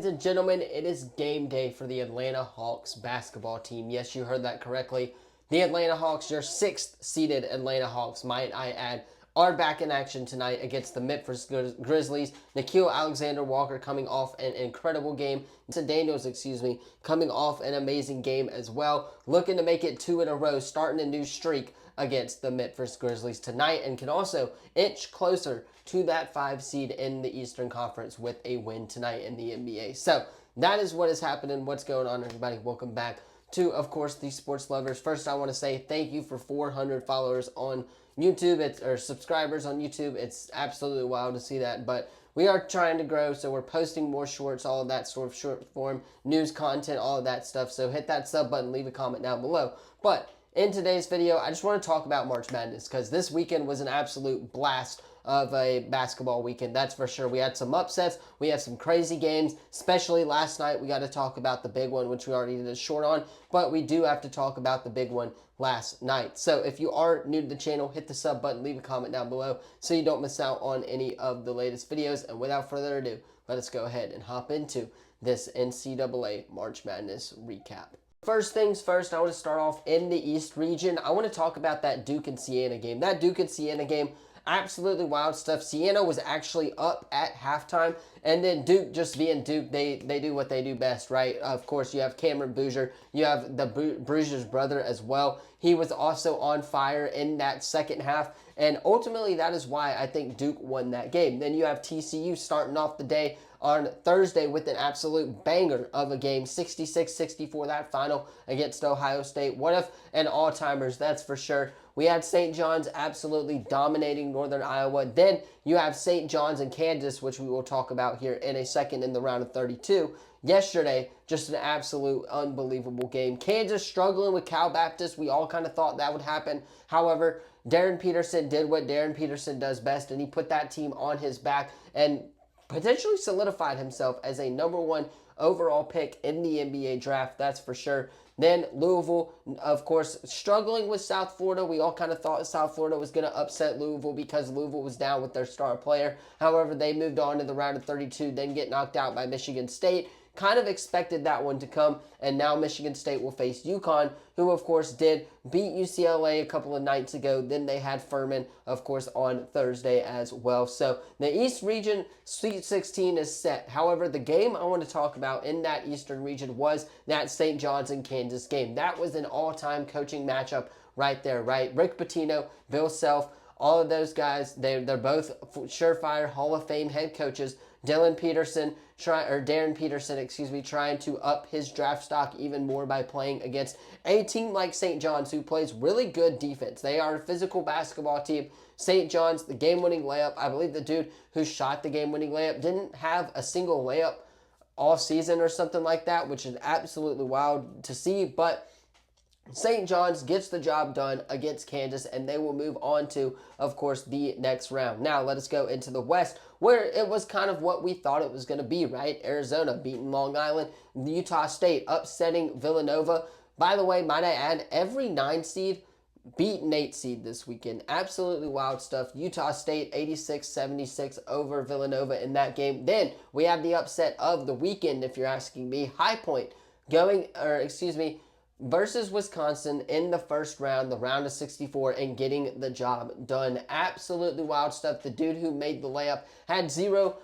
Ladies and gentlemen, it is game day for the Atlanta Hawks basketball team. Yes, you heard that correctly. The Atlanta Hawks, your sixth seeded Atlanta Hawks, might I add, are back in action tonight against the Memphis Grizzlies. Nickeil Alexander-Walker coming off an incredible game. Daniels, coming off an amazing game as well. Looking to make it 2 in a row, starting a new streak against the Memphis Grizzlies tonight, and can also inch closer to that 5 seed in the Eastern Conference with a win tonight in the NBA. So that is what is happening. What's going on, everybody? Welcome back to, of course, the Sports Lovers. First, I want to say thank you for 400 followers on YouTube, or subscribers on YouTube. It's absolutely wild to see that, but we are trying to grow, so we're posting more shorts, all of that sort of short form news content, all of that stuff. So hit that sub button, leave a comment down below. But in today's video, I just want to talk about March Madness because this weekend was an absolute blast of a basketball weekend, that's for sure. We had some upsets, we had some crazy games, especially last night. We got to talk about the big one, which we already did a short on, but we do have to talk about the big one last night. So if you are new to the channel, hit the sub button, leave a comment down below so you don't miss out on any of the latest videos. And without further ado, let us go ahead and hop into this NCAA March Madness recap. First things first, I want to start off in the East region. I want to talk about that Duke and Siena game. That Duke and Siena game, absolutely wild stuff. Siena was actually up at halftime, and then Duke, just being Duke, they do what they do best, right? Of course, you have Cameron Boozer. You have the Boozer's brother as well. He was also on fire in that second half, and ultimately that is why I think Duke won that game. Then you have TCU starting off the day on Thursday with an absolute banger of a game, 66-64, that final against Ohio State. One of an all-timers, that's for sure. We had St. John's absolutely dominating Northern Iowa. Then you have St. John's and Kansas, which we will talk about here in a second in the round of 32. Yesterday, just an absolute unbelievable game. Kansas struggling with Cal Baptist. We all kind of thought that would happen. However, Darren Peterson did what Darren Peterson does best, and he put that team on his back and potentially solidified himself as a #1 overall pick in the NBA draft, that's for sure. Then Louisville, of course, struggling with South Florida. We all kind of thought South Florida was going to upset Louisville because Louisville was down with their star player. However, they moved on to the round of 32, then get knocked out by Michigan State. Kind of expected that one to come, and now Michigan State will face UConn, who, of course, did beat UCLA a couple of nights ago. Then they had Furman, of course, on Thursday as well. So the East region Sweet 16 is set. However, the game I want to talk about in that Eastern region was that St. John's and Kansas game. That was an all-time coaching matchup right there, right? Rick Pitino, Bill Self, all of those guys, they're both surefire Hall of Fame head coaches. Darren Peterson, trying to up his draft stock even more by playing against a team like St. John's, who plays really good defense. They are a physical basketball team. St. John's, the game-winning layup, I believe the dude who shot the game-winning layup didn't have a single layup all season or something like that, which is absolutely wild to see, but St. John's gets the job done against Kansas, and they will move on to, of course, the next round. Now, let us go into the West, where it was kind of what we thought it was going to be, right? Arizona beating Long Island, Utah State upsetting Villanova. By the way, might I add, every 9 seed beat an 8 seed this weekend. Absolutely wild stuff. Utah State 86-76 over Villanova in that game. Then we have the upset of the weekend, if you're asking me. High Point versus Wisconsin in the first round, the round of 64, and getting the job done. Absolutely wild stuff. The dude who made the layup had 0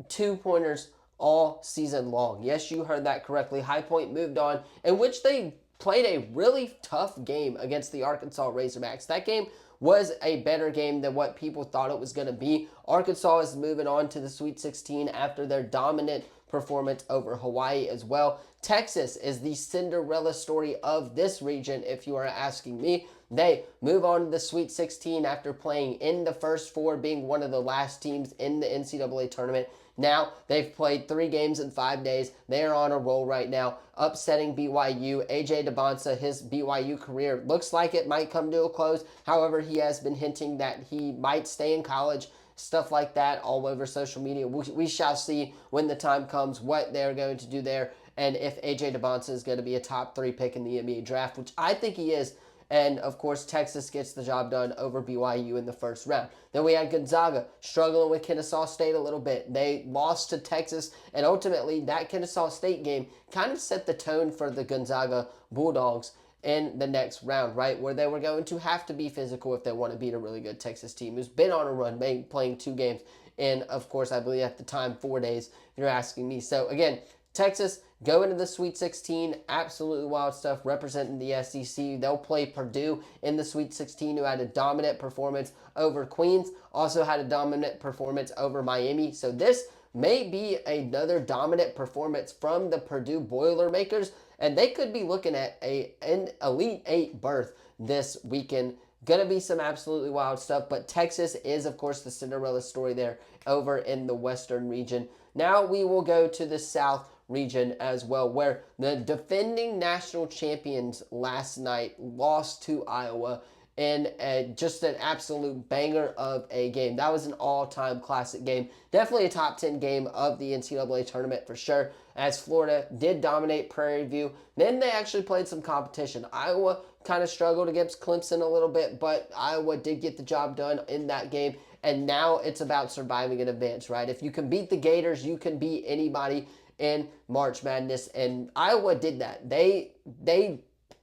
2-pointers all season long. Yes, you heard that correctly. High Point moved on, in which they played a really tough game against the Arkansas Razorbacks. That game was a better game than what people thought it was going to be. Arkansas is moving on to the Sweet 16 after their dominant performance over Hawaii as well. Texas is the Cinderella story of this region, if you are asking me. They move on to the Sweet 16 after playing in the first 4, being one of the last teams in the NCAA tournament. Now, they've played 3 games in 5 days. They are on a roll right now, upsetting BYU. AJ DeBonsa, his BYU career looks like it might come to a close. However, he has been hinting that he might stay in college, stuff like that, all over social media. We shall see when the time comes what they're going to do there, and if AJ DeBonsa is going to be a top 3 pick in the NBA draft, which I think he is. And, of course, Texas gets the job done over BYU in the first round. Then we had Gonzaga struggling with Kennesaw State a little bit. They lost to Texas, and ultimately that Kennesaw State game kind of set the tone for the Gonzaga Bulldogs in the next round, right? Where they were going to have to be physical if they want to beat a really good Texas team who's been on a run, playing 2 games. And, of course, I believe at the time, 4 days, if you're asking me. So, again, Texas going to the Sweet 16, absolutely wild stuff, representing the SEC. They'll play Purdue in the Sweet 16, who had a dominant performance over Queens, also had a dominant performance over Miami. So this may be another dominant performance from the Purdue Boilermakers, and they could be looking at an Elite 8 berth this weekend. Gonna be some absolutely wild stuff, but Texas is, of course, the Cinderella story there over in the Western region. Now we will go to the South region as well, where the defending national champions last night lost to Iowa in just an absolute banger of a game. That was an all-time classic game. Definitely a top 10 game of the NCAA tournament for sure, as Florida did dominate Prairie View. Then they actually played some competition. Iowa kind of struggled against Clemson a little bit, but Iowa did get the job done in that game. And now it's about surviving and advance, right? If you can beat the Gators, you can beat anybody in March Madness, and Iowa did that. They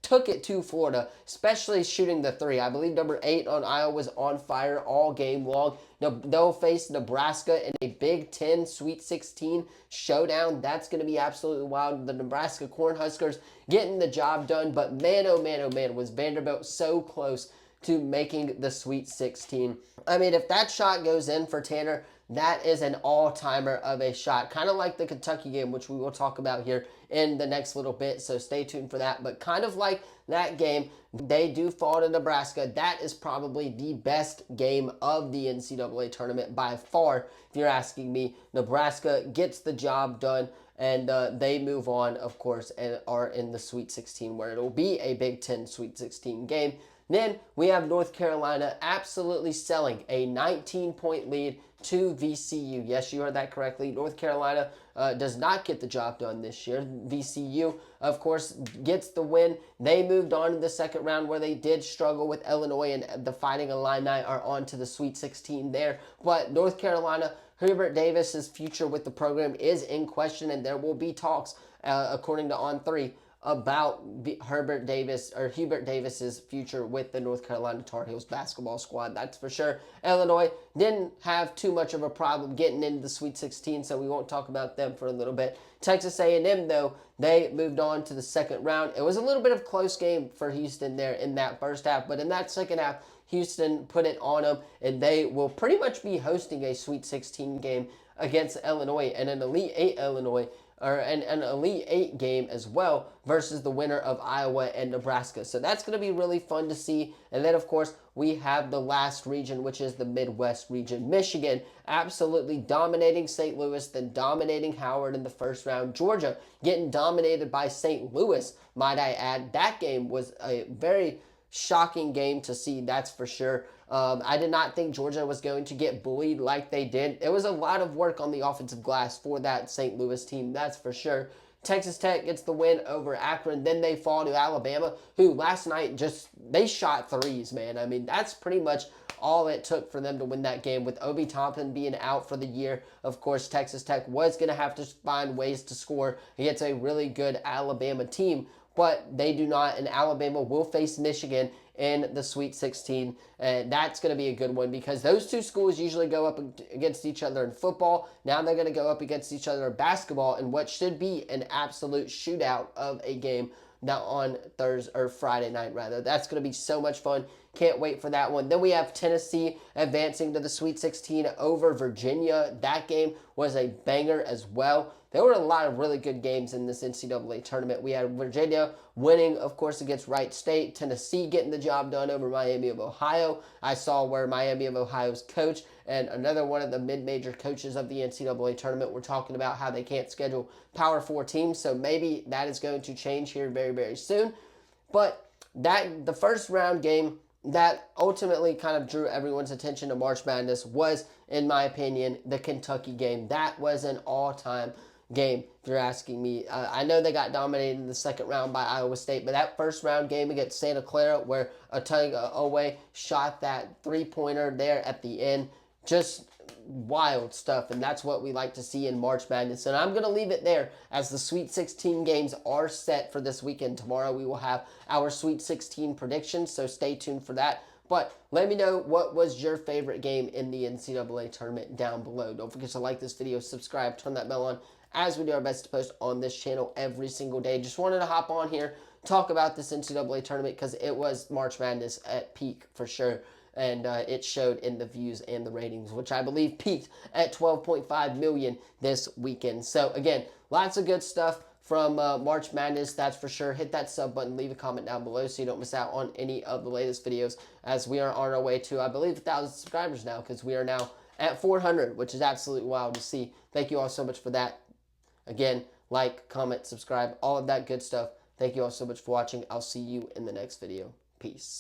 took it to Florida, especially shooting the 3. I believe number 8 on Iowa was on fire all game long. They'll face Nebraska in a Big Ten Sweet 16 showdown. That's going to be absolutely wild. The Nebraska Cornhuskers getting the job done, but man, oh man, oh man, was Vanderbilt so close to making the Sweet 16. I mean, if that shot goes in for Tanner, that is an all-timer of a shot. Kind of like the Kentucky game, which we will talk about here in the next little bit, so stay tuned for that. But kind of like that game, they do fall to Nebraska. That is probably the best game of the NCAA tournament by far, if you're asking me. Nebraska gets the job done, and they move on, of course, and are in the Sweet 16, where it'll be a Big Ten Sweet 16 game. Then we have North Carolina absolutely selling a 19-point lead to VCU. Yes, you heard that correctly. North Carolina does not get the job done this year. VCU, of course, gets the win. They moved on to the second round, where they did struggle with Illinois, and the Fighting Illini are on to the Sweet 16 there. But North Carolina, Hubert Davis's future with the program is in question, and there will be talks, according to On3, about Hubert Davis's future with the North Carolina Tar Heels basketball squad. That's for sure. Illinois didn't have too much of a problem getting into the Sweet 16, so we won't talk about them for a little bit. Texas A&M, though, they moved on to the second round. It was a little bit of a close game for Houston there in that first half, but in that second half, Houston put it on them, and they will pretty much be hosting a Sweet 16 game against Illinois and an Elite 8 Illinois, or an Elite 8 game as well, versus the winner of Iowa and Nebraska. So that's going to be really fun to see. And then, of course, we have the last region, which is the Midwest region. Michigan absolutely dominating St. Louis, then dominating Howard in the first round. Georgia getting dominated by St. Louis, might I add. That game was a very shocking game to see, that's for sure. I did not think Georgia was going to get bullied like they did. It was a lot of work on the offensive glass for that St. Louis team, that's for sure. Texas Tech gets the win over Akron. Then they fall to Alabama, who last night they shot threes, man. I mean, that's pretty much all it took for them to win that game. With Obi Toppin being out for the year, of course, Texas Tech was going to have to find ways to score against a really good Alabama team, but they do not, and Alabama will face Michigan in the Sweet 16. And that's going to be a good one, because those two schools usually go up against each other in football. Now they're going to go up against each other in basketball in what should be an absolute shootout of a game now on Thursday or Friday night, rather. That's going to be so much fun. Can't wait for that one. Then we have Tennessee advancing to the Sweet 16 over Virginia. That game was a banger as well. There were a lot of really good games in this NCAA tournament. We had Virginia winning, of course, against Wright State. Tennessee getting the job done over Miami of Ohio. I saw where Miami of Ohio's coach and another one of the mid-major coaches of the NCAA tournament were talking about how they can't schedule Power 4 teams. So maybe that is going to change here very, very soon. But the first round game that ultimately kind of drew everyone's attention to March Madness was, in my opinion, the Kentucky game. That was an all-time game, if you're asking me. I know they got dominated in the second round by Iowa State, but that first round game against Santa Clara, where Owe shot that three-pointer there at the end, just wild stuff, and that's what we like to see in March Madness. And I'm going to leave it there as the Sweet 16 games are set for this weekend. Tomorrow we will have our Sweet 16 predictions, so stay tuned for that. But let me know what was your favorite game in the NCAA tournament down below. Don't forget to like this video, subscribe, turn that bell on, as we do our best to post on this channel every single day. Just wanted to hop on here, talk about this NCAA tournament because it was March Madness at peak for sure. And it showed in the views and the ratings, which I believe peaked at 12.5 million this weekend. So again, lots of good stuff from March Madness, that's for sure. Hit that sub button, leave a comment down below so you don't miss out on any of the latest videos, as we are on our way to, I believe, 1,000 subscribers now, because we are now at 400, which is absolutely wild to see. Thank you all so much for that. Again, like, comment, subscribe, all of that good stuff. Thank you all so much for watching. I'll see you in the next video. Peace.